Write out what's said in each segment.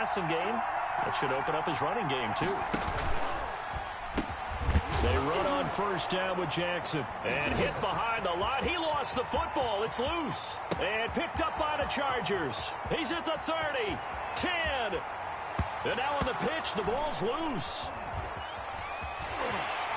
passing game. That should open up his running game, too. They run on first down with Jackson. And hit behind the line. He lost the football. It's loose. And picked up by the Chargers. He's at the 30, 10. And now on the pitch, the ball's loose.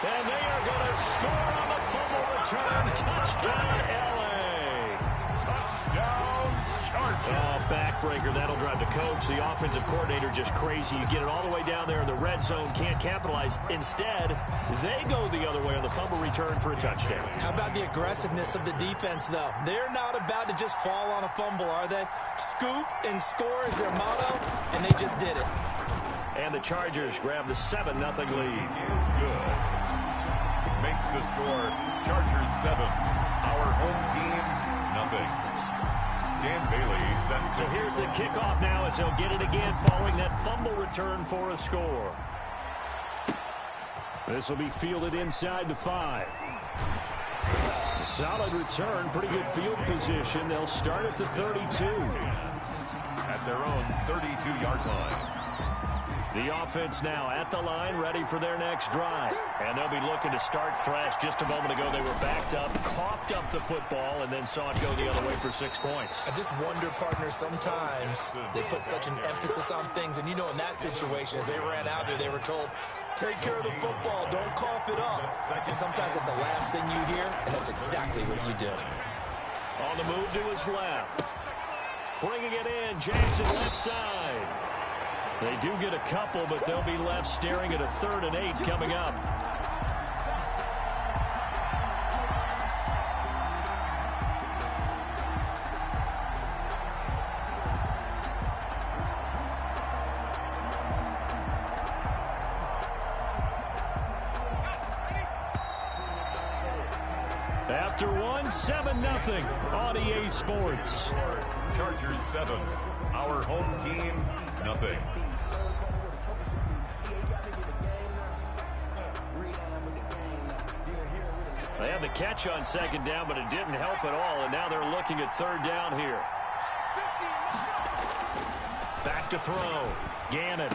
And they are going to score on the fumble return. Touchdown, L.A. Touchdown, Chargers. Oh, backbreaker. That'll drive the coach. The offensive coordinator just crazy. You get it all the way down there in the red zone. Can't capitalize. Instead, they go the other way on the fumble return for a touchdown. How about the aggressiveness of the defense, though? They're not about to just fall on a fumble, are they? Scoop and score is their motto, and they just did it. And the Chargers grab the 7-0 lead. Is good. Makes the score Chargers 7. Our home team, nothing. Dan Bailey sends So here's the kickoff now as they'll get it again following that fumble return for a score. This will be fielded inside the 5. A solid return, pretty good field position. They'll start at the 32. At their own 32-yard line. The offense now at the line, ready for their next drive. And they'll be looking to start fresh. Just a moment ago, they were backed up, coughed up the football, and then saw it go the other way for 6 points. I just wonder, partner, sometimes they put such an emphasis on things. And, you know, in that situation, as they ran out there, they were told, take care of the football, don't cough it up. And sometimes that's the last thing you hear, and that's exactly what you do. On the move to his left. Bringing it in, Jackson left side. They do get a couple, but they'll be left staring at a 3rd and 8 coming up. After one, 7-0 on EA Sports. Chargers 7. Our home team, nothing. They had the catch on 2nd down, but it didn't help at all, and now they're looking at 3rd down here. Back to throw. Gannon.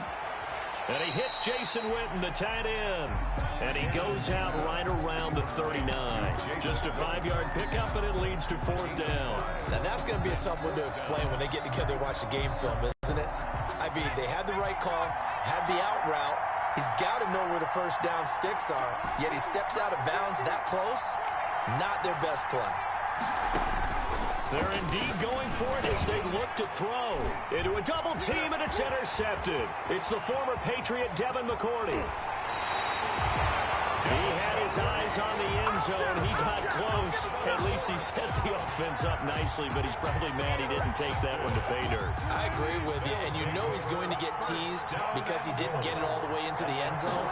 And he hits Jason Witten, the tight end. And he goes out right around the 39. Just a 5-yard pickup, and it leads to 4th down. Now, that's going to be a tough one to explain when they get together and watch the game film, isn't it? I mean, they had the right call, had the out route. He's got to know where the first down sticks are, yet he steps out of bounds that close. Not their best play. They're indeed going for it as they look to throw. Into a double team, and it's intercepted. It's the former Patriot Devin McCourty. He had his eyes on the end zone. He got close. At least he set the offense up nicely, but he's probably mad he didn't take that one to pay dirt. I agree with you, and you know he's going to get teased because he didn't get it all the way into the end zone.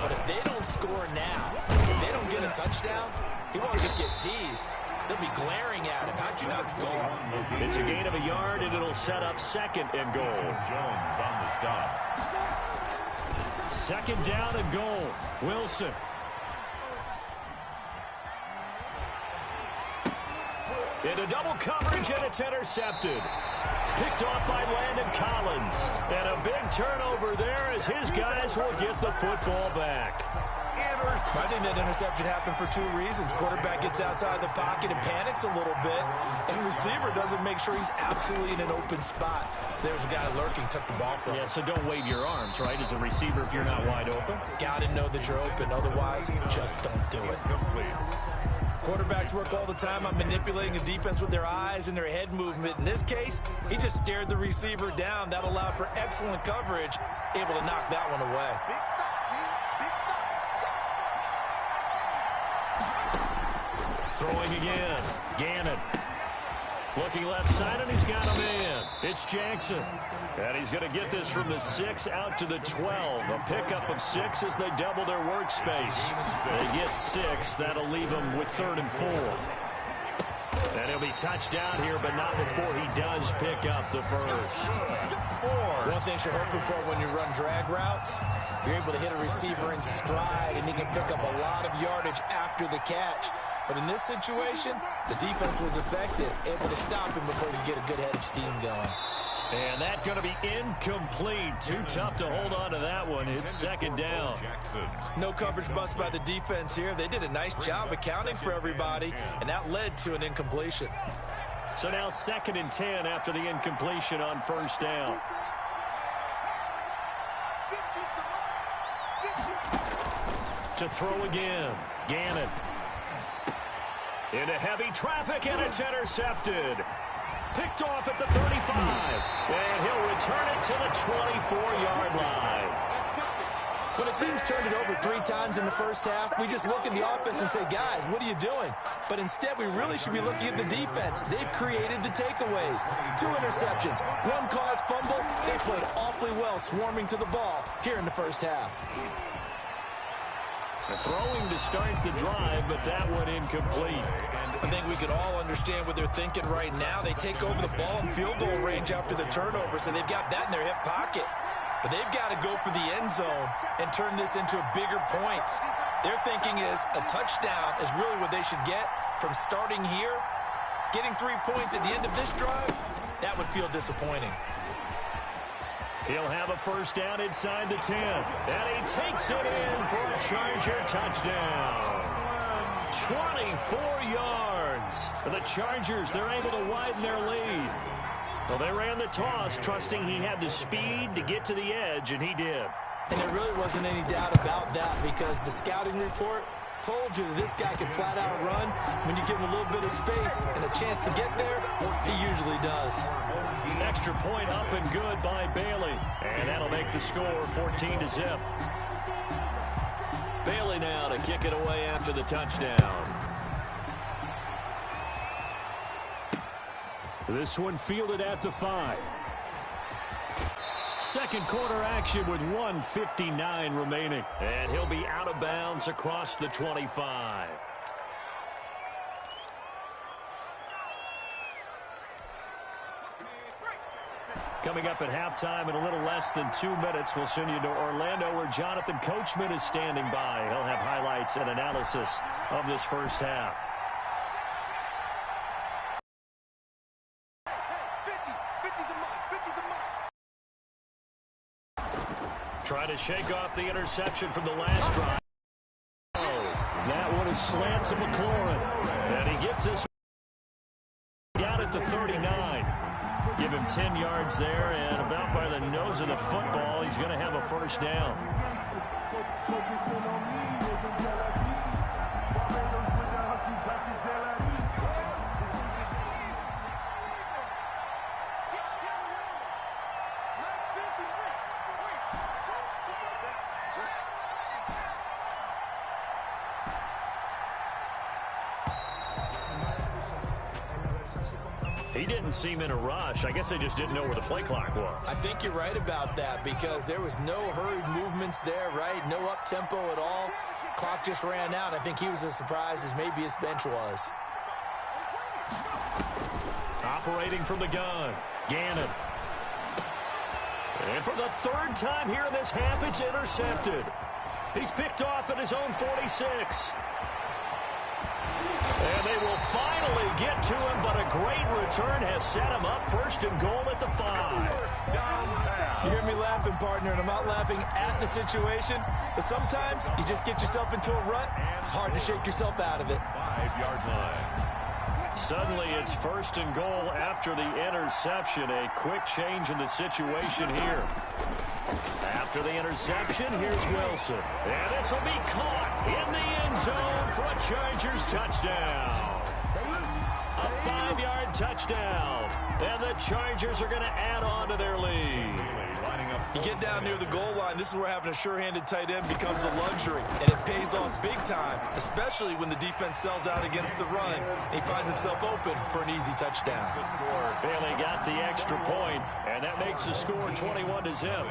But if they don't score now, if they don't get a touchdown, he won't just get teased. They'll be glaring at him. How'd you not score? It's a gain of a yard, and it'll set up 2nd and goal. Jones on the stop. 2nd down and goal. Wilson. Into double coverage, and it's intercepted. Picked off by Landon Collins. And a big turnover there as his guys will get the football back. I think that interception happened for 2 reasons. Quarterback gets outside the pocket and panics a little bit, and receiver doesn't make sure he's absolutely in an open spot. So there's a guy lurking, took the ball from him. Yeah, so don't wave your arms, right, as a receiver if you're not wide open. Got to know that you're open. Otherwise, just don't do it. Quarterbacks work all the time on manipulating a defense with their eyes and their head movement. In this case, he just stared the receiver down. That allowed for excellent coverage, able to knock that one away. Throwing again. Gannon. Looking left side, and he's got a man. It's Jackson. And he's going to get this from the 6 out to the 12. A pickup of 6 as they double their workspace. They get 6. That'll leave them with 3rd and 4. And he'll be touched down here, but not before he does pick up the first. One thing you're hoping for when you run drag routes, you're able to hit a receiver in stride, and he can pick up a lot of yardage after the catch. But in this situation, the defense was effective, able to stop him before he get a good head of steam going. And that's going to be incomplete. Too tough to hold on to that one. It's second down. No coverage bust by the defense here. They did a nice job accounting for everybody, and that led to an incompletion. So now 2nd and 10 after the incompletion on first down. To throw again. Gannon. Into heavy traffic, and it's intercepted. Picked off at the 35. And he'll return it to the 24-yard line. When a team's turned it over 3 times in the first half, we just look at the offense and say, guys, what are you doing? But instead, we really should be looking at the defense. They've created the takeaways. 2 interceptions, 1 caused fumble. They played awfully well swarming to the ball here in the first half. Throwing to start the drive, but that one incomplete. I think we can all understand what they're thinking right now. They take over the ball in field goal range after the turnover, so they've got that in their hip pocket. But they've got to go for the end zone and turn this into bigger points. Their thinking is a touchdown is really what they should get from starting here. Getting 3 points at the end of this drive, that would feel disappointing. He'll have a first down inside the 10. And he takes it in for a Charger touchdown. 24 yards. For the Chargers, they're able to widen their lead. Well, they ran the toss, trusting he had the speed to get to the edge, and he did. And there really wasn't any doubt about that because the scouting report told you that this guy could flat out run. When you give him a little bit of space and a chance to get there, he usually does. Extra point up and good by Bailey. And that'll make the score 14-0. Bailey now to kick it away after the touchdown. This one fielded at the 5. Second quarter action with 1:59 remaining. And he'll be out of bounds across the 25. Coming up at halftime in a little less than 2 minutes, we'll send you to Orlando where Jonathan Coachman is standing by. He'll have highlights and analysis of this first half. Try to shake off the interception from the last drive. Oh, that one is slant to McLaurin. And he gets this down at the 39. Give him 10 yards there, and about by the nose of the football, he's going to have a first down. He didn't seem in a rush. I guess they just didn't know where the play clock was. I think you're right about that because there was no hurried movements there, right? No up-tempo at all. Clock just ran out. I think he was as surprised as maybe his bench was. Operating from the gun, Gannon. And for the 3rd time here in this half, it's intercepted. He's picked off at his own 46. And they will finally get to him, but a great return has set him up 1st and goal at the 5. You hear me laughing, partner, and I'm not laughing at the situation, but sometimes you just get yourself into a rut. It's hard to shake yourself out of it. 5-yard line. Suddenly it's 1st and goal after the interception. A quick change in the situation here. After the interception, here's Wilson. And this will be caught in the end zone for a Chargers touchdown. A 5-yard touchdown. And the Chargers are going to add on to their lead. You get down near the goal line, this is where having a sure-handed tight end becomes a luxury, and it pays off big time, especially when the defense sells out against the run, and he finds himself open for an easy touchdown. Bailey got the extra point, and that makes the score 21-0.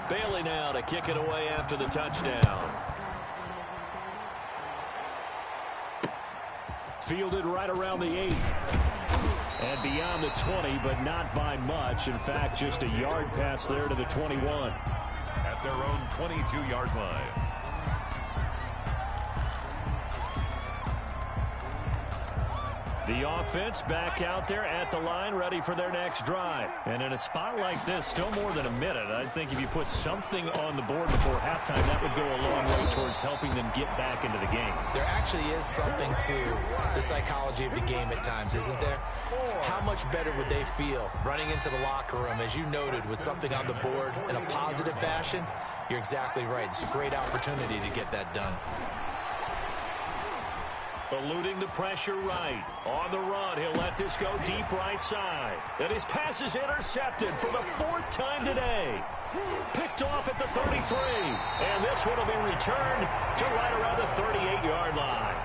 Bailey now to kick it away after the touchdown. Fielded right around the 8. And beyond the 20, but not by much. In fact, just a yard pass there to the 21. At their own 22-yard line. The offense back out there at the line, ready for their next drive. And in a spot like this, still more than a minute, I think if you put something on the board before halftime, that would go a long way towards helping them get back into the game. There actually is something to the psychology of the game at times, isn't there? How much better would they feel running into the locker room, as you noted, with something on the board in a positive fashion? You're exactly right. It's a great opportunity to get that done. Eluding the pressure right. On the run, he'll let this go deep right side. And his pass is intercepted for the 4th time today. Picked off at the 33. And this one will be returned to right around the 38-yard line.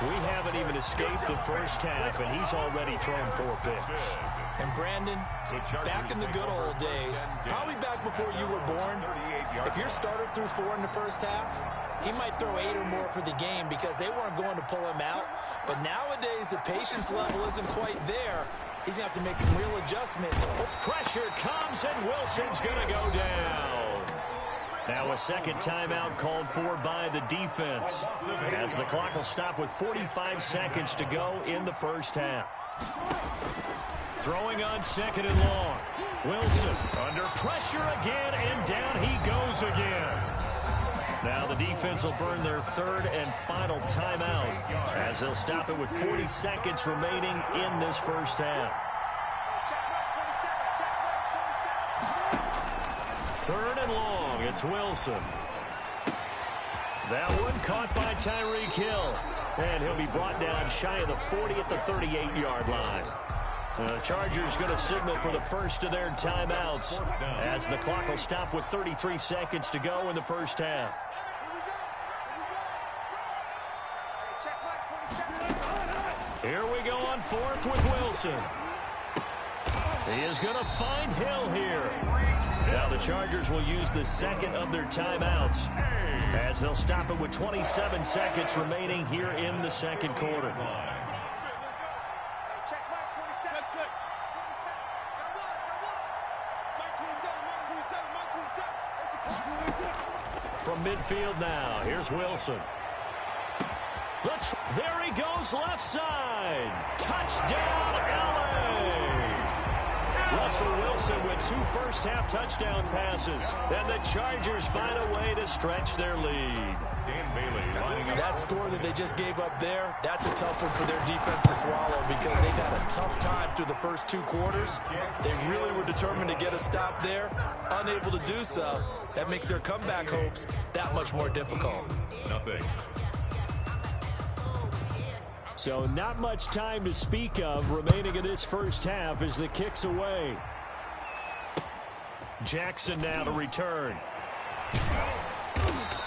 We haven't even escaped the first half, and he's already thrown 4 picks. And Brandon, back in the good old days, probably back before you were born, if your starter threw 4 in the first half, he might throw 8 or more for the game because they weren't going to pull him out. But nowadays, the patience level isn't quite there. He's going to have to make some real adjustments. Pressure comes, and Wilson's going to go down. Now a second timeout called for by the defense, as the clock will stop with 45 seconds to go in the first half. Throwing on 2nd and long. Wilson under pressure again, and down he goes again. Now the defense will burn their 3rd and final timeout, as they'll stop it with 40 seconds remaining in this first half. 3rd and long, it's Wilson. That one caught by Tyreek Hill, and he'll be brought down shy of the 40 at the 38-yard line. The Chargers going to signal for the first of their timeouts, as the clock will stop with 33 seconds to go in the first half. Here we go on 4th with Wilson. He is going to find Hill here. Now the Chargers will use the 2nd of their timeouts, as they'll stop it with 27 seconds remaining here in the 2nd quarter. From midfield now, here's Wilson. There he goes, left side. Touchdown, L.A. Russell Wilson with 2 first-half touchdown passes. And the Chargers find a way to stretch their lead. Dan Bailey lining up. That score that they just gave up there, that's a tough one for their defense to swallow, because they've had a tough time through the first 2 quarters. They really were determined to get a stop there, unable to do so. That makes their comeback hopes that much more difficult. Nothing. So not much time to speak of remaining in this first half as the kick's away. Jackson now to return.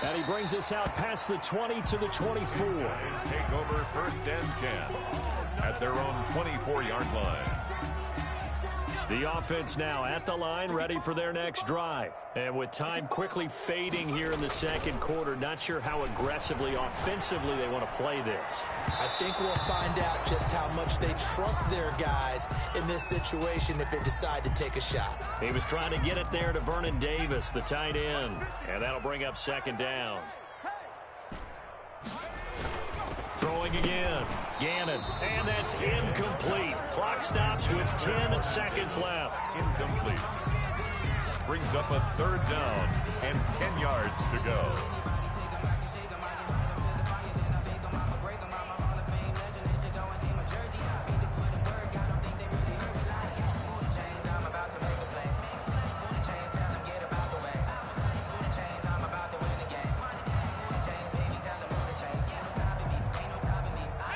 And he brings us out past the 20 to the 24. Take over 1st and 10 at their own 24-yard line. The offense now at the line, ready for their next drive. And with time quickly fading here in the 2nd quarter, not sure how aggressively, offensively they want to play this. I think we'll find out just how much they trust their guys in this situation if they decide to take a shot. He was trying to get it there to Vernon Davis, the tight end. And that'll bring up 2nd down. Throwing again. Gannon. And that's incomplete. Clock stops with 10 seconds left. Incomplete. Brings up a 3rd down and 10 yards to go.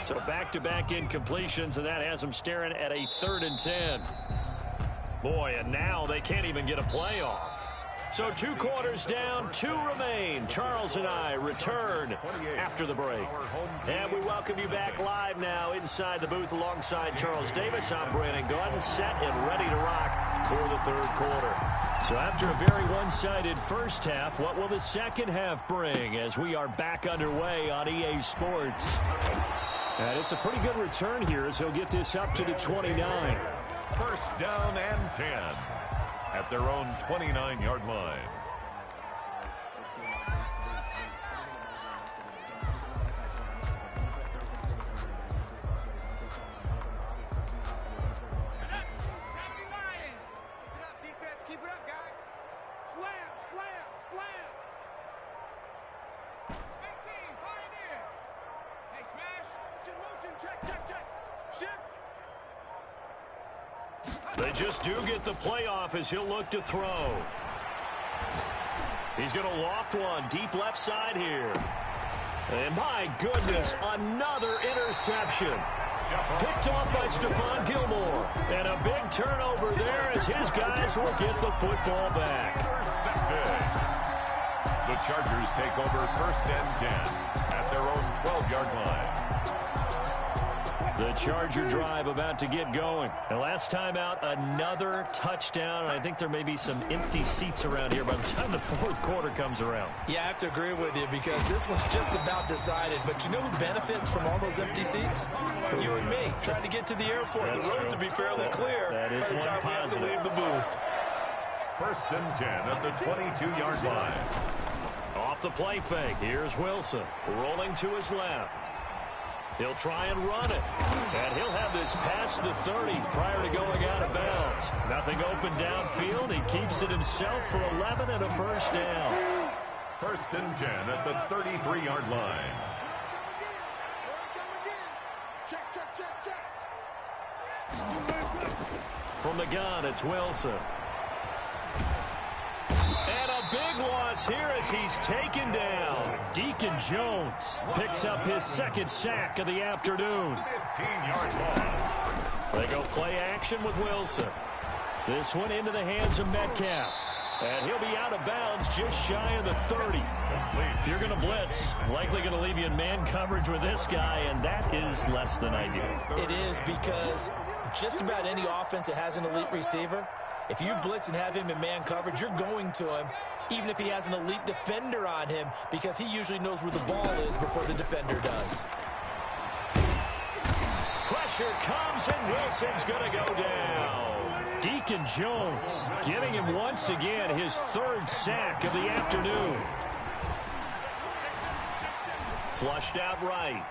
So back-to-back incompletions, and that has them staring at a 3rd and 10. Boy, and now they can't even get a play off. So 2 quarters down, 2 remain. Charles and I return after the break. And we welcome you back live now inside the booth alongside Charles Davis. I'm Brandon Gaudin, set and ready to rock for the 3rd quarter. So after a very one-sided first half, what will the second half bring as we are back underway on EA Sports? And it's a pretty good return here as he'll get this up to the 29. 1st down and 10 at their own 29-yard line. They just do get the playoff as he'll look to throw. He's going to loft one deep left side here. And my goodness, another interception. Picked off by Stephon Gilmore. And a big turnover there as his guys will get the football back. The Chargers take over 1st and 10 at their own 12-yard line. The Charger drive about to get going. And last time out, another touchdown. I think there may be some empty seats around here by the time the 4th quarter comes around. Yeah, I have to agree with you because this one's just about decided. But you know who benefits from all those empty seats? You and me, trying to get to the airport. That's the roads true. will be fairly clear that is by the time we have to leave the booth. 1st and 10 at the 22-yard line. Off the play fake, here's Wilson. Rolling to his left. He'll try and run it. And he'll have this past the 30 prior to going out of bounds. Nothing open downfield. He keeps it himself for 11 and a first down. 1st and 10 at the 33-yard line. From the gun, it's Wilson. And a big loss here as he's taken down. Deacon Jones picks up his 2nd sack of the afternoon. 15-yard loss. They go play action with Wilson. This one into the hands of Metcalf. And he'll be out of bounds just shy of the 30. If you're going to blitz, likely going to leave you in man coverage with this guy, and that is less than ideal. It is because just about any offense that has an elite receiver, if you blitz and have him in man coverage, you're going to him, even if he has an elite defender on him, because he usually knows where the ball is before the defender does. Pressure comes, and Wilson's going to go down. Deacon Jones getting him once again his 3rd sack of the afternoon. Flushed out right.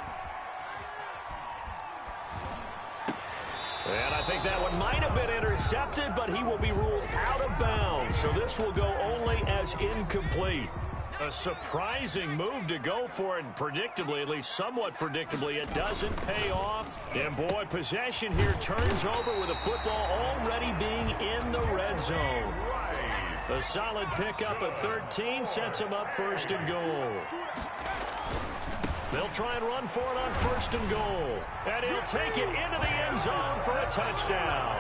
And I think that one might have been intercepted, but he will be ruled out of bounds. So this will go only as incomplete. A surprising move to go for it, and predictably, at least somewhat predictably, it doesn't pay off. And boy, possession here turns over with the football already being in the red zone. A solid pickup at 13 sets him up 1st and goal. They'll try and run for it on 1st and goal. And he'll take it into the end zone for a touchdown.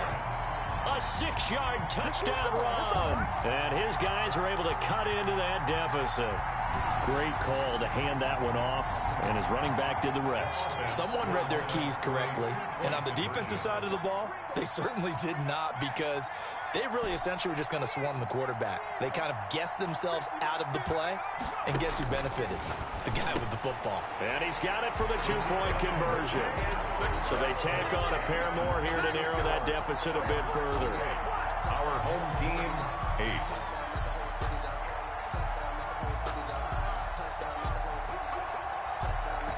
A 6-yard touchdown run. And his guys are able to cut into that deficit. Great call to hand that one off, and his running back did the rest. Someone read their keys correctly. And on the defensive side of the ball, they certainly did not, because they really essentially were just going to swarm the quarterback. They kind of guessed themselves out of the play, and guess who benefited? The guy with the football. And he's got it for the 2-point conversion. So they tack on a pair more here to narrow that deficit a bit further. Our home team, 8.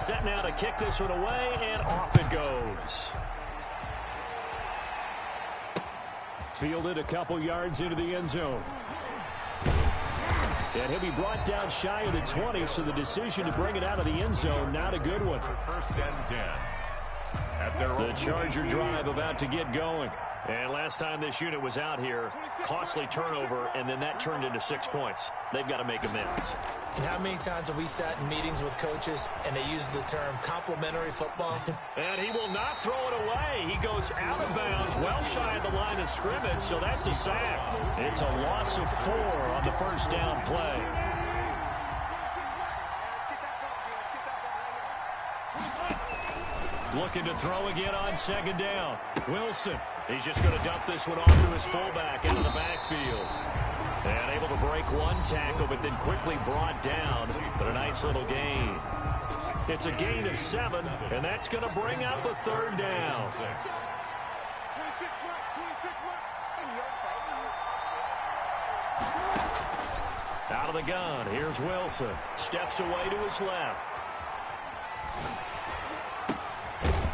Set now to kick this one away, and off it goes. Fielded a couple yards into the end zone. And he'll be brought down shy of the 20, so the decision to bring it out of the end zone, not a good one. 1st and 10. At their The Charger drive about to get going. And last time this unit was out here, costly turnover, and then that turned into 6 points. They've got to make amends. And how many times have we sat in meetings with coaches and they use the term complimentary football? And he will not throw it away. He goes out of bounds, well shy of the line of scrimmage, so that's a sack. It's a loss of 4 on the 1st down play. Looking to throw again on 2nd down. Wilson, he's just going to dump this one off to his fullback into the backfield. And able to break one tackle, but then quickly brought down. But a nice little gain. It's a gain of 7, and that's going to bring up a 3rd down. Out of the gun, here's Wilson. Steps away to his left.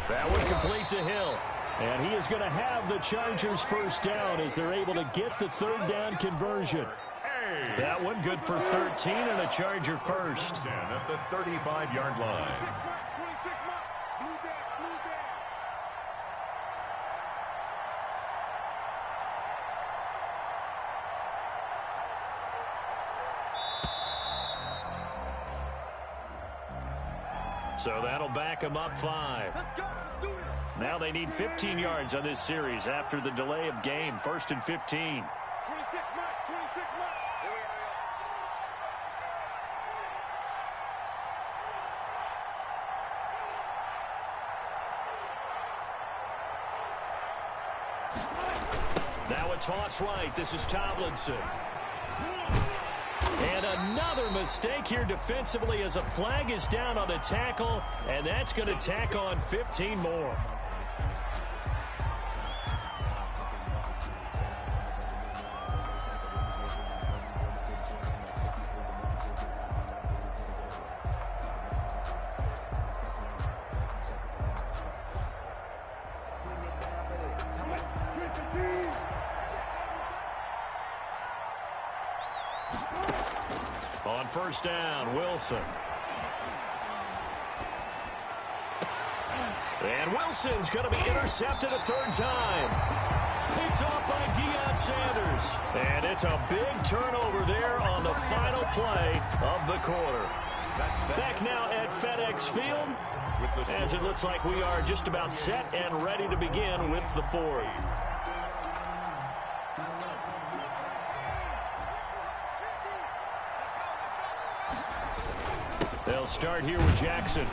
That one complete to Hill. And he is going to have the Chargers 1st down as they're able to get the 3rd down conversion. That one good for 13 and a Charger first. 10 at the 35-yard line. So that'll back them up 5. Now they need 15 yards on this series after the delay of game. 1st and 15. Now a toss right. This is Tomlinson. And another mistake here defensively as a flag is down on the tackle, and that's going to tack on 15 more. On 1st down, Wilson. And Wilson's going to be intercepted a 3rd time. Picked off by Deion Sanders. And it's a big turnover there on the final play of the quarter. Back now at FedEx Field, as it looks like we are just about set and ready to begin with the 4th. They'll start here with Jackson.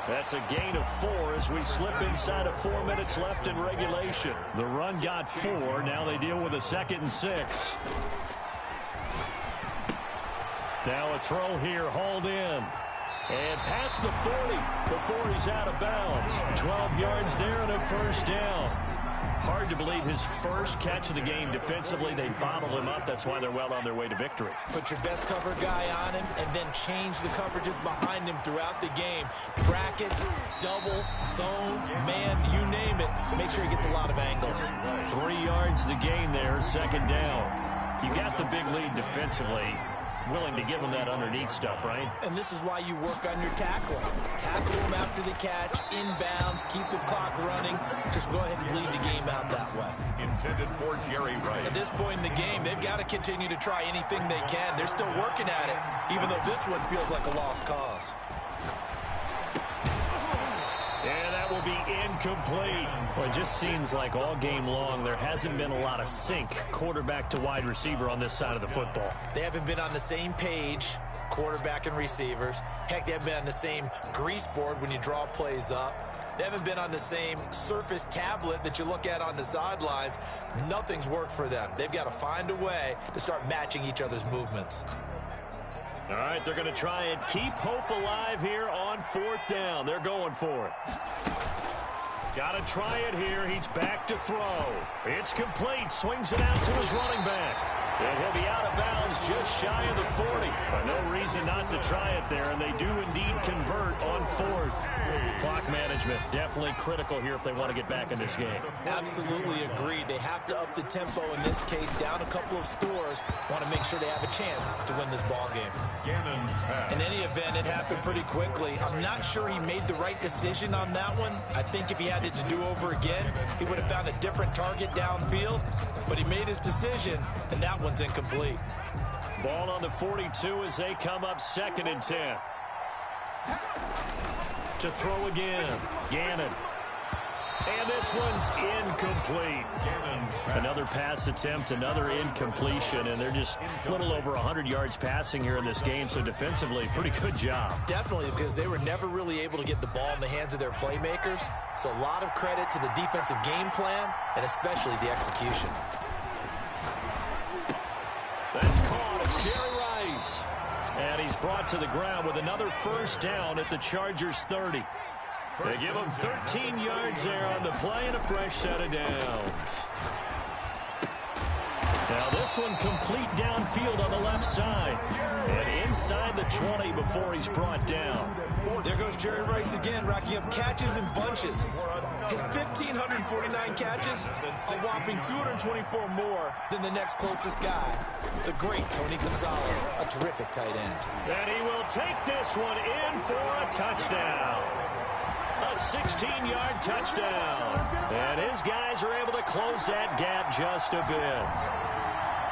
That's a gain of 4 as we slip inside of 4 minutes left in regulation. The run got 4. Now they deal with a 2nd and 6. Now a throw here, hauled in. And past the 40 before he's out of bounds. 12 yards there and a 1st down. Hard to believe his first catch of the game defensively. They bottled him up. That's why they're well on their way to victory. Put your best cover guy on him and then change the coverages behind him throughout the game. Brackets, double, zone, man, you name it. Make sure he gets a lot of angles. 3 yards the gain there, 2nd down. You got the big lead defensively. Willing to give him that underneath stuff, right? And this is why you work on your tackling. Tackle him after the catch, inbounds, keep the clock running. Just go ahead and bleed the game out that way. Intended for Jerry Rice. At this point in the game, they've got to continue to try anything they can. They're still working at it, even though this one feels like a lost cause. And that will be incomplete. Well, it just seems like all game long there hasn't been a lot of sync quarterback to wide receiver on this side of the football. They haven't been on the same page, quarterback and receivers. Heck, they haven't been on the same grease board when you draw plays up. They haven't been on the same Surface tablet that you look at on the sidelines. Nothing's worked for them. They've got to find a way to start matching each other's movements. All right, they're going to try and keep hope alive here on 4th down. They're going for it. Got to try it here. He's back to throw. It's complete. Swings it out to his running back. And he'll be out of bounds just shy of the 40. But no reason not to try it there, and they do indeed convert on 4th. Clock management definitely critical here if they want to get back in this game. Absolutely agreed. They have to up the tempo in this case, down a couple of scores. Want to make sure they have a chance to win this ball game. In any event, it happened pretty quickly. I'm not sure he made the right decision on that one. I think if he had it to do over again, he would have found a different target downfield. But he made his decision, and that one's incomplete. Ball on the 42 as they come up 2nd and 10. To throw again, Gannon. And this one's incomplete. Another pass attempt, another incompletion, and they're just a little over 100 yards passing here in this game, so defensively, pretty good job. Definitely, because they were never really able to get the ball in the hands of their playmakers, so a lot of credit to the defensive game plan, and especially the execution. That's caught. It's Jerry Rice. And he's brought to the ground with another 1st down at the Chargers' 30. They give him 13 yards there on the play and a fresh set of downs. Now this one complete downfield on the left side. And inside the 20 before he's brought down. There goes Jerry Rice again, racking up catches in bunches. His 1,549 catches, a whopping 224 more than the next closest guy, the great Tony Gonzalez, a terrific tight end. And he will take this one in for a touchdown. A 16-yard touchdown. And his guys are able to close that gap just a bit.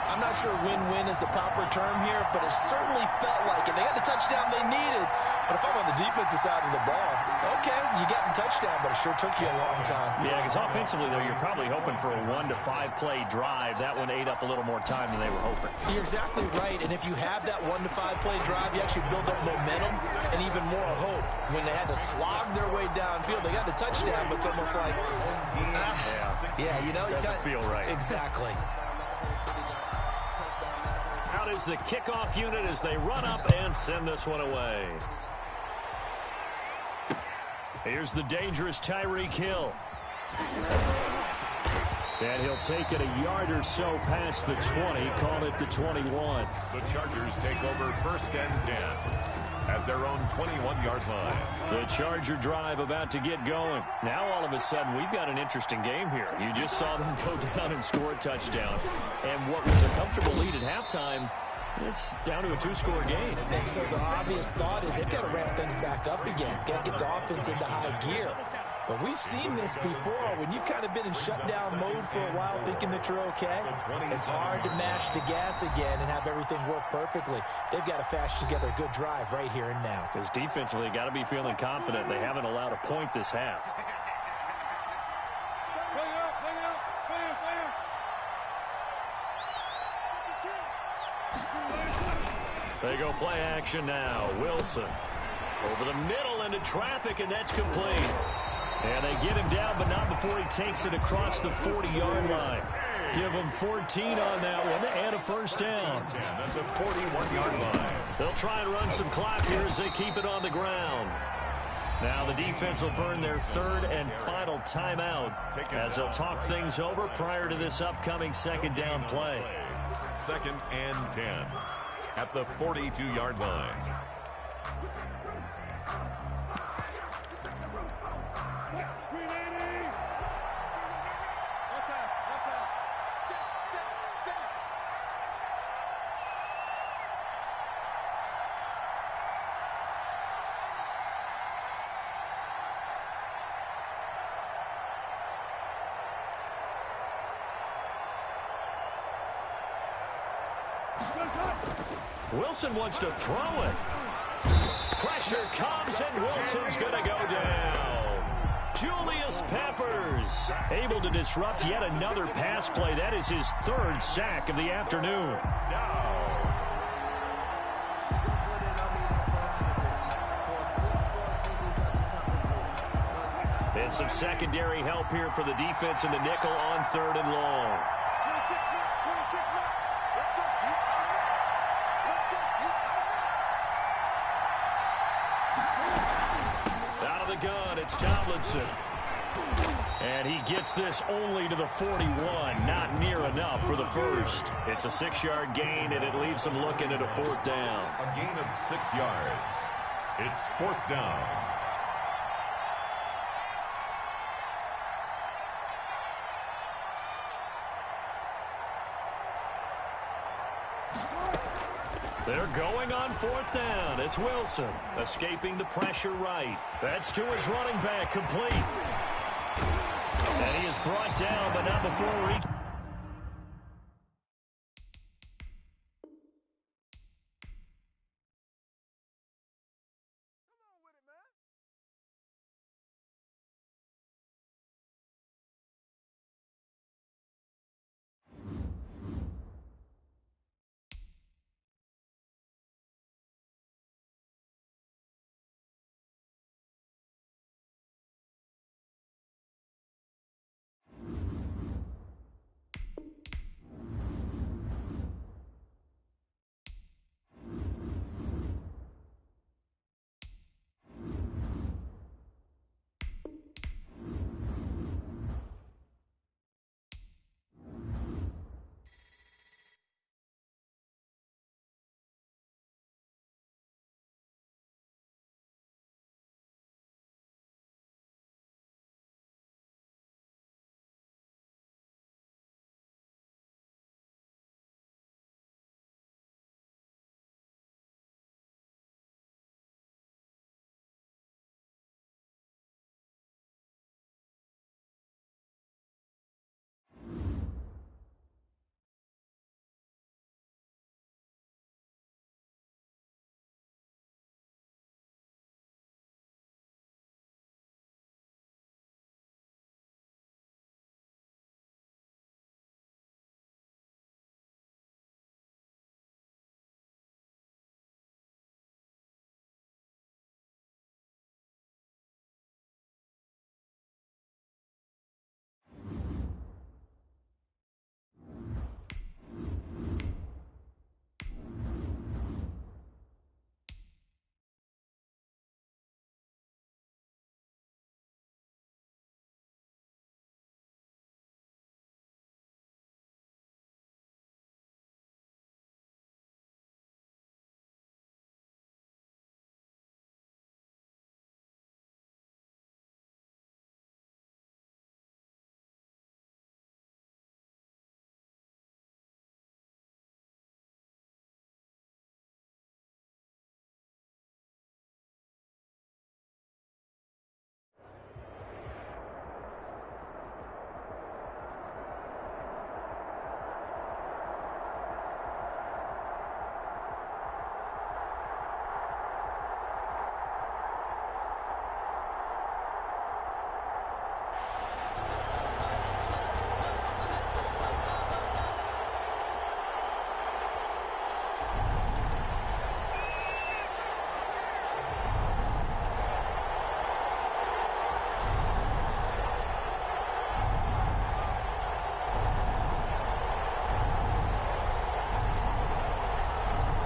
I'm not sure win-win is the proper term here, but it certainly felt like it. They got the touchdown they needed, but if I'm on the defensive side of the ball, okay, you got the touchdown, but it sure took you a long time. Yeah, because offensively, though, you're probably hoping for a 1 to 5 play drive. That one ate up a little more time than they were hoping. You're exactly right, and if you have that 1 to 5 play drive, you actually build up momentum and even more hope. When they had to slog their way downfield, they got the touchdown, but it's almost like, yeah, you know, doesn't feel right. Exactly. Out is the kickoff unit as they run up and send this one away. Here's the dangerous Tyreek Hill. And he'll take it a yard or so past the 20, call it the 21. The Chargers take over 1st and 10 at their own 21-yard line. The Charger drive about to get going. Now all of a sudden we've got an interesting game here. You just saw them go down and score a touchdown. And what was a comfortable lead at halftime, it's down to a 2-score game. And so the obvious thought is they've got to ramp things back up again. Got to get the offense into high gear. But we've seen this before. When you've kind of been in shutdown mode for a while thinking that you're okay, it's hard to mash the gas again and have everything work perfectly. They've got to fashion together a good drive right here and now. Because defensively, got to be feeling confident. They haven't allowed a point this half. They go play action now. Wilson over the middle into traffic, and that's complete. And they get him down, but not before he takes it across the 40-yard line. Give him 14 on that one and a first down. That's a 41-yard line. They'll try and run some clock here as they keep it on the ground. Now the defense will burn their 3rd and final timeout as they'll talk things over prior to this upcoming 2nd down play. 2nd and 10 at the 42-yard line. Wilson wants to throw it. Pressure comes, and Wilson's going to go down. Julius Peppers able to disrupt yet another pass play. That is his 3rd sack of the afternoon. And some secondary help here for the defense in the nickel on 3rd and long. Gun, it's Tomlinson. And he gets this only to the 41. Not near enough for the first. It's a 6-yard gain, and it leaves them looking at a 4th down. A gain of 6 yards. It's 4th down. They're going on 4th down. It's Wilson escaping the pressure right. That's to his running back, complete. And he is brought down, but not before reaching.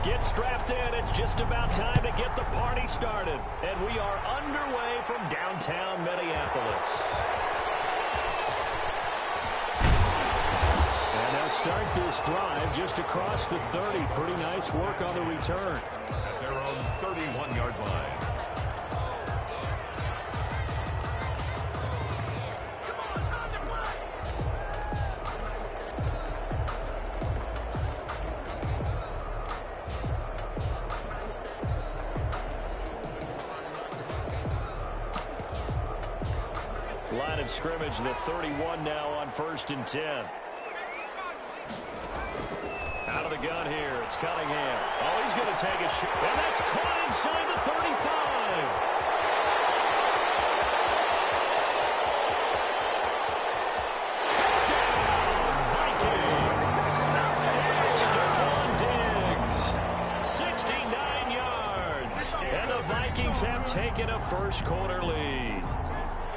Get strapped in. It's just about time to get the party started. And we are underway from downtown Minneapolis. And they'll start this drive just across the 30. Pretty nice work on the return. At their own 31-yard line. Line of scrimmage, the 31 now on 1st and 10. Out of the gun here, it's Cunningham. Oh, he's going to take a shot, and that's caught inside the 35. Have taken a first quarter lead.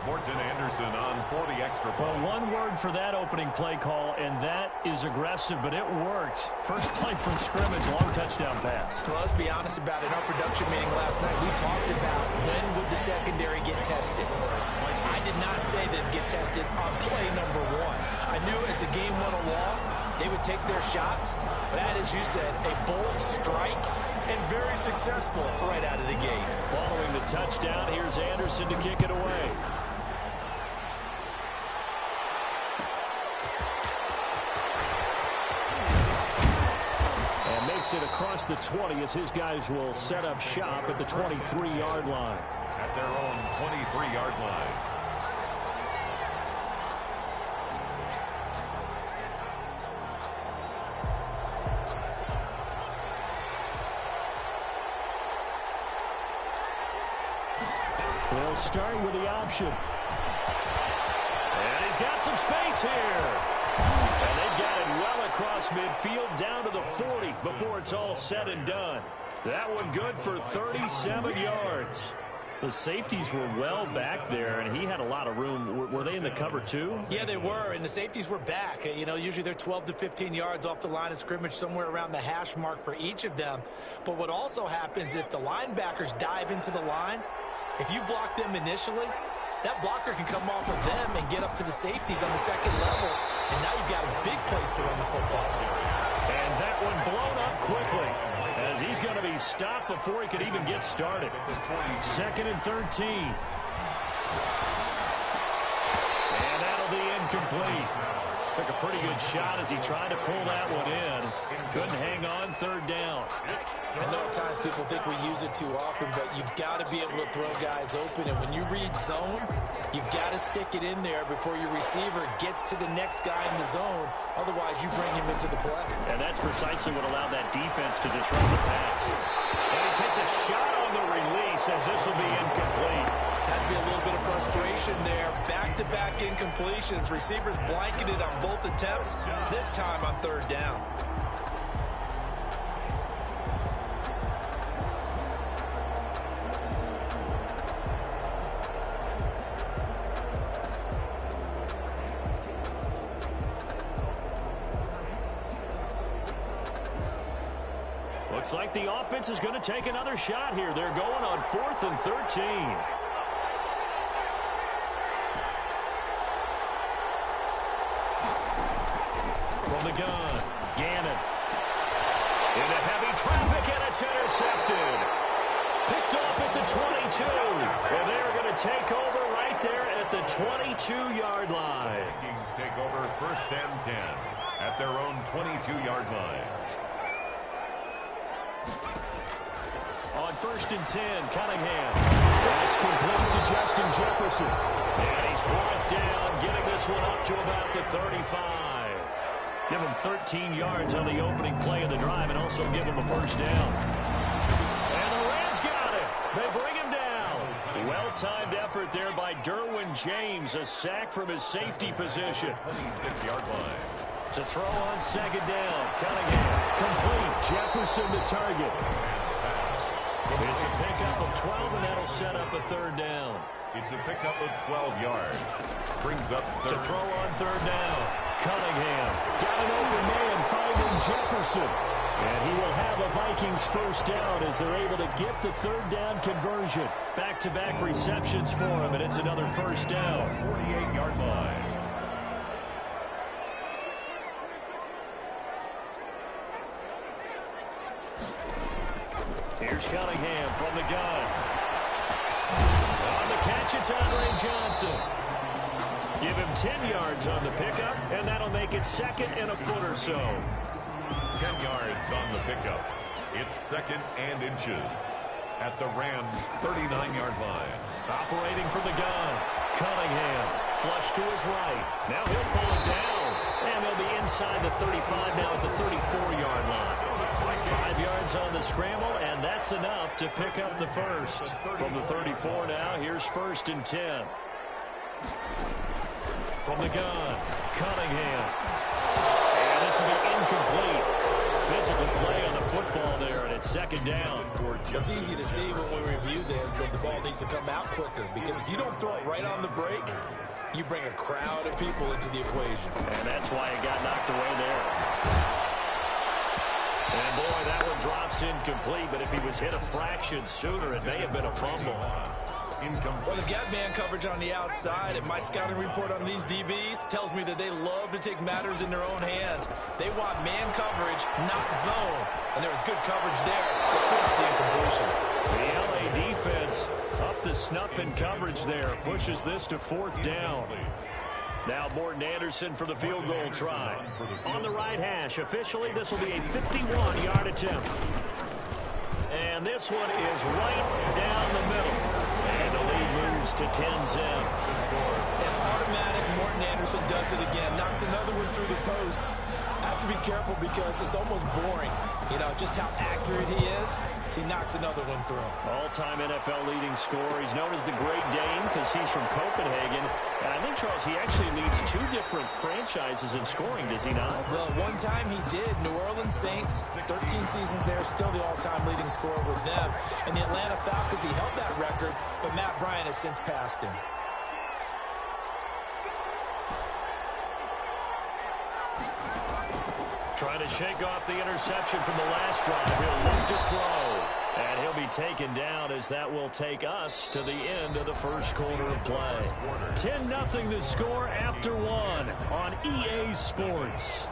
Morton Anderson on for the extra point. Well, one word for that opening play call, and that is aggressive, but it worked. First play from scrimmage, long touchdown pass. Well, let's be honest about it. In our production meeting last night, we talked about when would the secondary get tested. I did not say they'd get tested on play number 1. I knew as the game went along, they would take their shots. But that, as you said, a bold strike and very successful right out of the gate. Following the touchdown, here's Anderson to kick it away. And makes it across the 20 as his guys will set up shop at the 23-yard line. At their own 23-yard line. They'll start with the option. And he's got some space here. And they've got it well across midfield down to the 40 before it's all said and done. That one good for 37 yards. The safeties were well back there, and he had a lot of room. Were they in the cover too? Yeah, they were, and the safeties were back. You know, usually they're 12 to 15 yards off the line of scrimmage, somewhere around the hash mark for each of them. But what also happens if the linebackers dive into the line, if you block them initially, that blocker can come off of them and get up to the safeties on the second level, and now you've got a big place to run the football. And that one blown up quickly, as he's going to be stopped before he could even get started. 2nd and 13. And that'll be incomplete. Took a pretty good shot as he tried to pull that one in. Couldn't hang on, 3rd down. I know at times people think we use it too often, but you've got to be able to throw guys open. And when you read zone, you've got to stick it in there before your receiver gets to the next guy in the zone. Otherwise, you bring him into the play. And that's precisely what allowed that defense to disrupt the pass. And he takes a shot on the release as this will be incomplete. Has to be a little bit of frustration there. Back-to-back incompletions. Receivers blanketed on both attempts, this time on 3rd down. Looks like the offense is going to take another shot here. They're going on 4th and 13. From the gun, Gannon. Into heavy traffic, and it's intercepted. Picked off at the 22. And they're going to take over right there at the 22-yard line. Vikings take over 1st and 10 at their own 22-yard line. On 1st and 10, Cunningham. That's complete to Justin Jefferson. And he's brought down, getting this one up to about the 35. Give him 13 yards on the opening play of the drive and also give him a 1st down. And the Rams got it. They bring him down. Well-timed effort there by Derwin James. A sack from his safety position. 26-yard line. To throw on 2nd down. Cunningham. Complete. Jefferson the target. It's a pickup of 12, and that'll set up a 3rd down. It's a pickup of 12 yards. Brings up 3rd. To throw on 3rd down. Cunningham got an open man finding Jefferson. And he will have a Vikings first down as they're able to get the third down conversion. Back-to-back receptions for him, and it's another first down. 48-yard line. Here's Cunningham from the gun. On the catch, it's Andre Johnson. Give him 10 yards on the pickup, and that'll make it second and a foot or so. 10 yards on the pickup. It's second and inches at the Rams' 39-yard line. Operating from the gun. Cunningham flush to his right. Now he'll pull it down. And they'll be inside the 35 now at the 34-yard line. 5 yards on the scramble, and that's enough to pick up the first. From the 34 now, here's first and 10. From the gun, Cunningham. And this will be incomplete. Physical play on the football there, and it's second down. It's easy to see when we review this that the ball needs to come out quicker, because if you don't throw it right on the break, you bring a crowd of people into the equation. And that's why it got knocked away there. And boy, that one drops incomplete, but if he was hit a fraction sooner, it may have been a fumble. Well, the gap man coverage on the outside, and my scouting report on these DBs tells me that they love to take matters in their own hands. They want man coverage, not zone. And there was good coverage there that forced the incompletion. The LA defense up to snuff in coverage there. Pushes this to fourth down. Now Morton Anderson for the field goal try. On the right hash, officially this will be a 51-yard attempt. And this one is right down the middle. And the lead moves to 10-zip. And automatic, Morton Anderson does it again. Knocks another one through the posts. I have to be careful because it's almost boring. You know, just how accurate he is. He knocks another one through. All-time NFL leading scorer. He's known as the Great Dane because he's from Copenhagen. And I think, Charles, he actually leads two different franchises in scoring, does he not? Well, one time he did. New Orleans Saints, 13 seasons there, still the all-time leading scorer with them. And the Atlanta Falcons, he held that record, but Matt Bryant has since passed him. Trying to shake off the interception from the last drive. He'll look to throw. And he'll be taken down as that will take us to the end of the first quarter of play. 10-0 to score after one on EA Sports.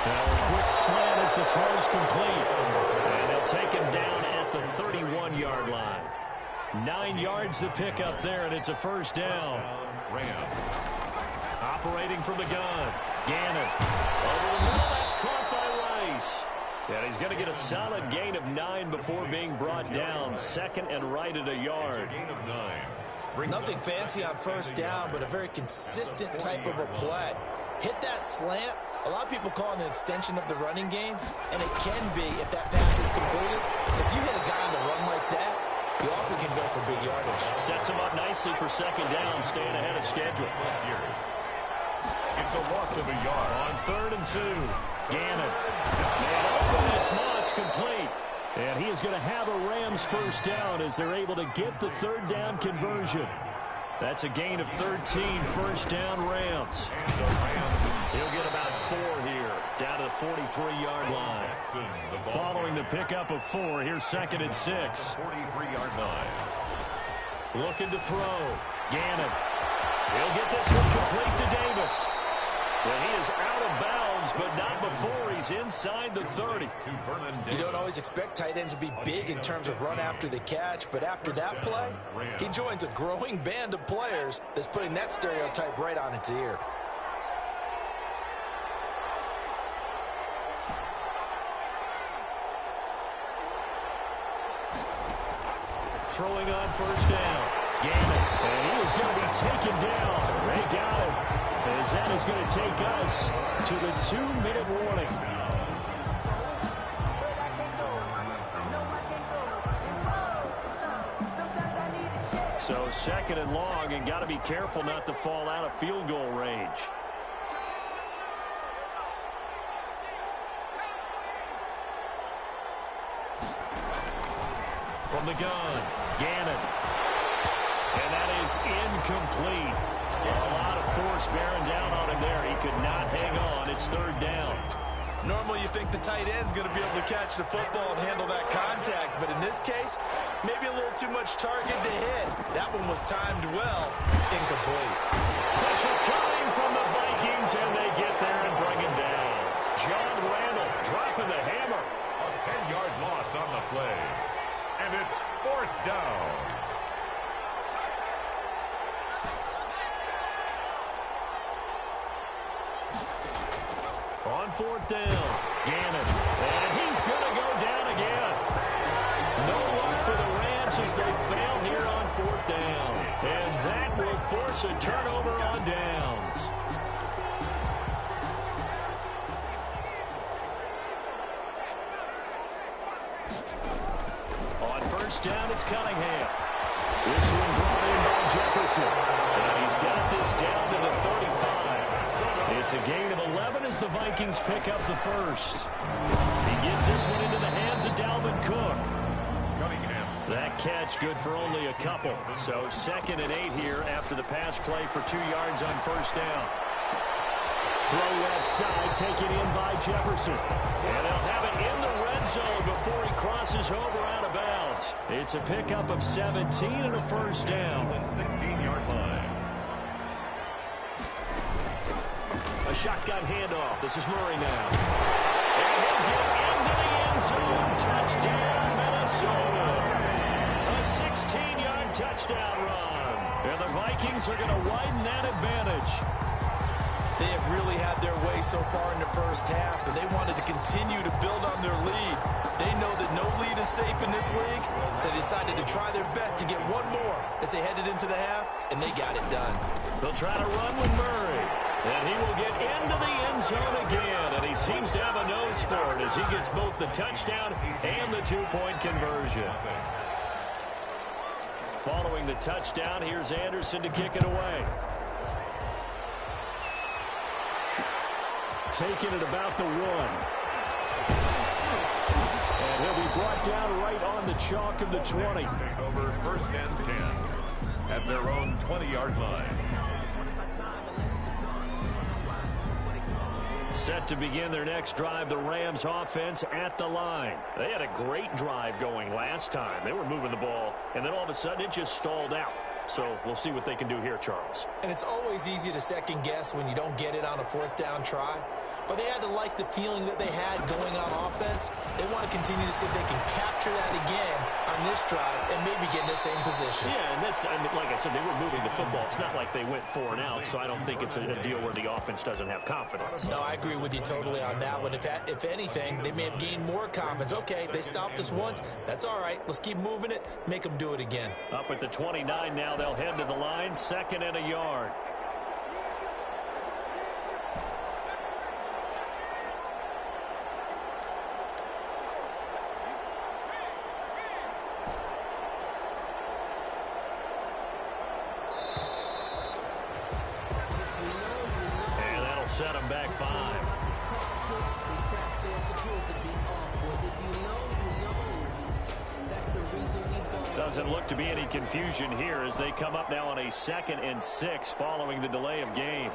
Now a quick slant as the throw's complete. And they'll take him down at the 31-yard line. 9 yards to pick up there, and it's a first down. Rams. Operating from the gun. Gannon. Over the middle, that's caught by Rice. And he's going to get a solid gain of 9 before being brought down. Second and right at a yard. Gain of 9. Nothing fancy on first down, but a very consistent type of a play. Hit that slant. A lot of people call it an extension of the running game, and it can be if that pass is completed. If you hit a guy on the run like that, you often can go for big yardage. Sets him up nicely for second down, staying ahead of schedule. It's a loss of a yard. On 3rd and 2, Gannon. Man open, it's Moss complete. And he is going to have a Rams first down as they're able to get the third down conversion. That's a gain of 13, first down Rams. He'll get about 4 here, down to the 43-yard line. Following the pickup of 4, here's 2nd and 6. 43-yard line. Looking to throw. Gannon. He'll get this one complete to Davis. Well, he is out of bounds, but not before he's inside the 30. You don't always expect tight ends to be big in terms of run after the catch, but after that play, he joins a growing band of players that's putting that stereotype right on its ear. Throwing on first down. Gannon. And he is going to be taken down. They got him. As that is going to take us to the 2-minute warning. So 2nd and long, and got to be careful not to fall out of field goal range. From the gun, Gannon. And that is incomplete. A lot of force bearing down on him there. He could not hang on. It's third down. Normally you think the tight end's going to be able to catch the football and handle that contact, but in this case, maybe a little too much target to hit. That one was timed well. Incomplete. Pressure coming from the Vikings, and they get there and bring him down. John Randall dropping the hammer. A 10-yard loss on the play. And it's fourth down. On fourth down, Gannon. And he's going to go down again. No luck for the Rams as they fail here on fourth down. And that will force a turnover on downs. On first down, it's Cunningham. This one brought in by Jefferson. And he's got this down to the 35. It's a gain of 11 as the Vikings pick up the first. He gets this one into the hands of Dalvin Cook. That catch good for only a couple. So 2nd and 8 here after the pass play for 2 yards on first down. Throw left side taken in by Jefferson. And they'll have it in the red zone before he crosses over out of bounds. It's a pickup of 17 and a first down. The 16-yard line. A shotgun handoff. This is Murray now. And he'll get into the end zone. Touchdown, Minnesota. A 16-yard touchdown run. And the Vikings are going to widen that advantage. They have really had their way so far in the first half, but they wanted to continue to build on their lead. They know that no lead is safe in this league, so they decided to try their best to get one more as they headed into the half, and they got it done. They'll try to run with Murray. And he will get into the end zone again. And he seems to have a nose for it as he gets both the touchdown and the two-point conversion. Following the touchdown, here's Anderson to kick it away. Taking it about the 1. And he'll be brought down right on the chalk of the 20. Take over 1st and 10 at their own 20-yard line. Set to begin their next drive, the Rams offense at the line. They had a great drive going last time. They were moving the ball, and then all of a sudden it just stalled out. So we'll see what they can do here, Charles. And it's always easy to second guess when you don't get it on a 4th down try. But they had to like the feeling that they had going on offense. They want to continue to see if they can capture that again on this drive and maybe get in the same position. Yeah, and that's, I mean, like I said, they were moving the football. It's not like they went 4 and out, so I don't think it's a deal where the offense doesn't have confidence. No, I agree with you totally on that one. If anything, they may have gained more confidence. Okay, they stopped us once. That's all right. Let's keep moving it. Make them do it again. Up at the 29 now, they'll head to the line, 2nd and a yard. Set him back 5. Doesn't look to be any confusion here as they come up now on a 2nd and 6 following the delay of game.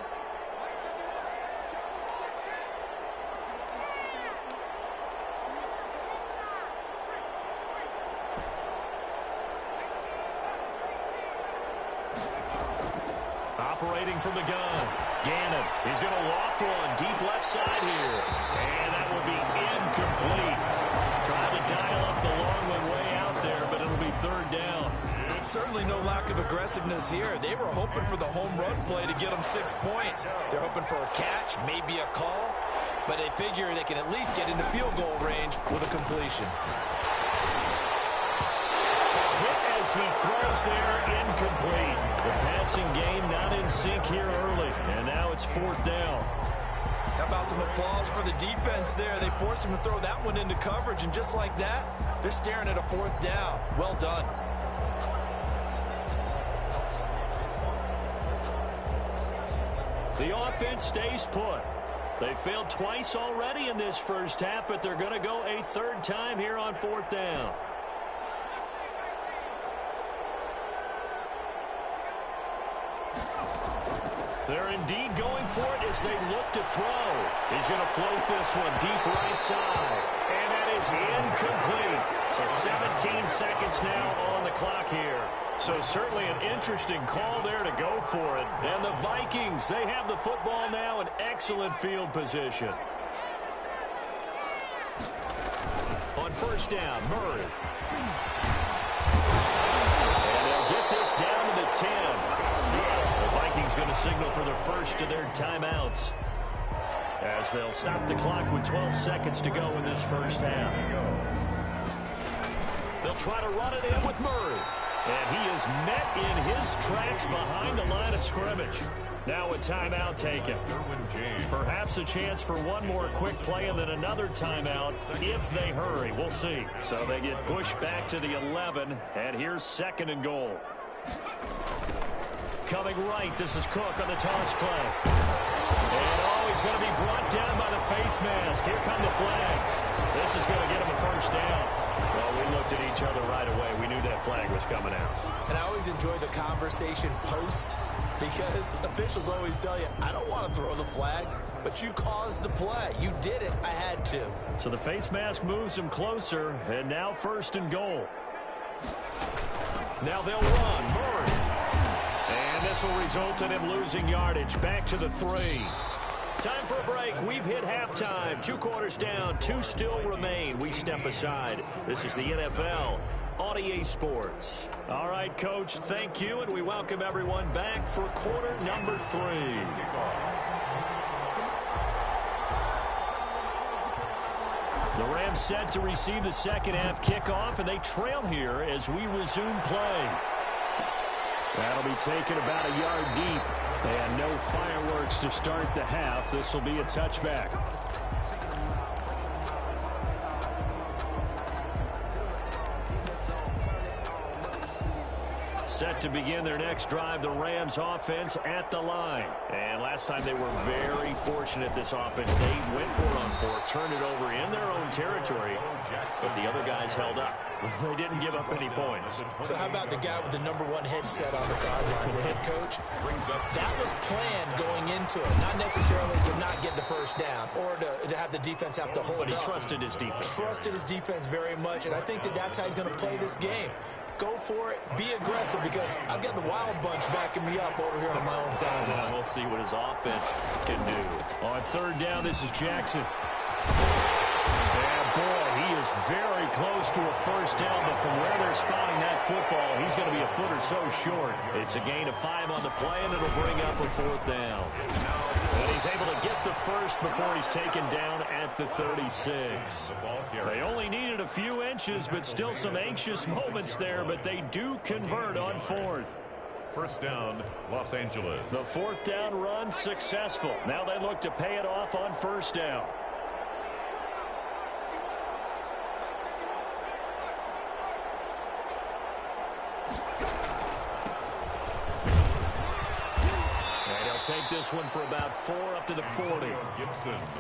Operating from the gun. Gannon, he's going to loft one deep left side here. And that will be incomplete. Trying to dial up the long one way out there, but it'll be 3rd down. Certainly no lack of aggressiveness here. They were hoping for the home run play to get them 6 points. They're hoping for a catch, maybe a call, but they figure they can at least get into field goal range with a completion. As he throws there, incomplete. The passing game not in sync here early, and now it's 4th down. How about some applause for the defense there? They forced him to throw that one into coverage, and just like that, they're staring at a 4th down. Well done. The offense stays put. They failed twice already in this first half, but they're going to go a 3rd time here on 4th down. They're indeed going for it as they look to throw. He's going to float this one deep right side. And that is incomplete. So 17 seconds now on the clock here. So certainly an interesting call there to go for it. And the Vikings, they have the football now in excellent field position. On first down, Murray. And they'll get this down to the 10. The Vikings going to signal for the first of their timeouts, as they'll stop the clock with 12 seconds to go in this first half. They'll try to run it in with Murray. And he is met in his tracks behind the line of scrimmage. Now a timeout taken. Perhaps a chance for one more quick play and then another timeout if they hurry. We'll see. So they get pushed back to the 11, and here's second and goal. Coming right, this is Cook on the toss play. And he's going to be brought down by the face mask. Here come the flags. This is going to get him a first down. Well, we looked at each other right away. We knew that flag was coming out. And I always enjoy the conversation post, because officials always tell you, I don't want to throw the flag, but you caused the play. You did it. I had to. So the face mask moves him closer, and now first and goal. Now they'll run. Murray. And this will result in him losing yardage. Back to the 3. Time for a break. We've hit halftime. 2 quarters down. 2 still remain. We step aside. This is the NFL on EA Sports. All right, Coach, thank you, and we welcome everyone back for quarter number 3. The Rams set to receive the second half kickoff, and they trail here as we resume play. That'll be taken about a yard deep. And no fireworks to start the half. This will be a touchback. Set to begin their next drive, the Rams offense at the line. And last time they were very fortunate, this offense. They went for it on 4, turned it over in their own territory, but the other guys held up. They didn't give up any points. So how about the guy with the #1 headset on the sidelines, the head coach? That was planned going into it, not necessarily to not get the first down or to have the defense have to hold up. But he trusted his defense. Trusted his defense very much, and I think that's how he's going to play this game. Go for it. Be aggressive, because I've got the wild bunch backing me up over here on my own sideline. We'll see what his offense can do. On third down, this is Jackson. And boy, he is very close to a first down, but from where they're spotting that football, he's going to be a foot or so short. It's a gain of 5 on the play, and it'll bring up a 4th down. And he's able to get the first before he's taken down at the 36. They only needed a few inches, but still some anxious moments there, but they do convert on 4th. First down, Los Angeles. The 4th down run successful. Now they look to pay it off on first down. Take this one for about 4 up to the 40.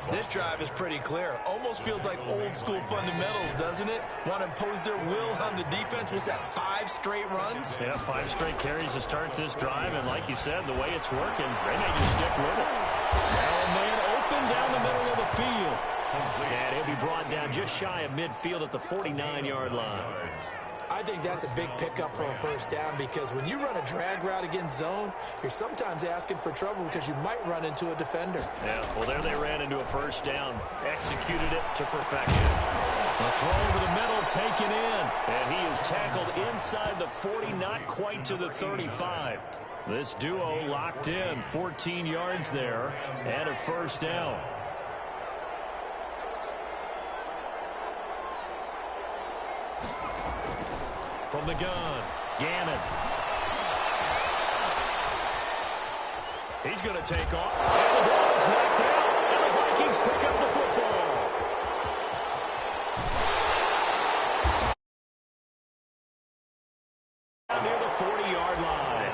This drive is pretty clear. Almost feels like old school fundamentals, doesn't it? Want to impose their will on the defense. Was that 5 straight runs? Yeah, 5 straight carries to start this drive. And like you said, the way it's working, they may just stick with it. Now a man open down the middle of the field. And he'll be brought down just shy of midfield at the 49-yard line. I think that's a big pickup for a first down, because when you run a drag route against zone, you're sometimes asking for trouble because you might run into a defender. Yeah, well, there they ran into a first down. Executed it to perfection. A throw over the middle, taken in. And he is tackled inside the 40, not quite to the 35. This duo locked in, 14 yards there, and a first down. From the gun, Gannon. He's going to take off. And the ball is knocked out. And the Vikings pick up the football. Near the 40-yard line.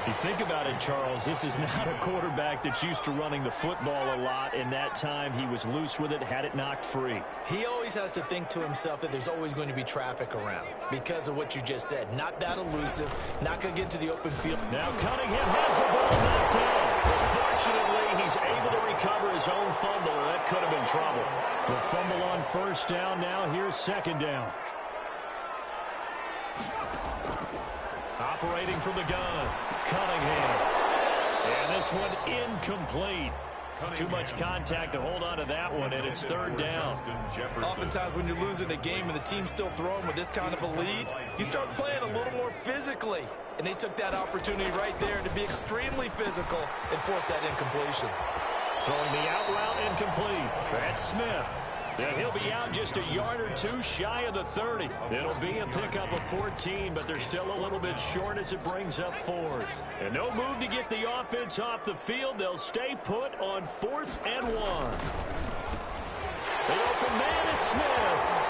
You think about it, Charles, this is not a quarterback that's used to running the football a lot. In that time, he was loose with it, had it knocked free. He always has to think to himself that there's always going to be traffic around because of what you just said. Not that elusive, not going to get to the open field. Now Cunningham has the ball knocked down. Fortunately, he's able to recover his own fumble, or that could have been trouble. The fumble on first down. Now here's second down. Operating from the gun, Cunningham. And this one incomplete. Too much contact to hold on to that one, and it's third down. Oftentimes when you're losing a game and the team's still throwing with this kind of a lead, you start playing a little more physically. And they took that opportunity right there to be extremely physical and force that incompletion. Throwing the out route incomplete. That's Smith. And he'll be out just a yard or two shy of the 30. It'll be a pickup of 14, but they're still a little bit short as it brings up fourth. And no move to get the offense off the field. They'll stay put on 4th and 1. The open man is Smith.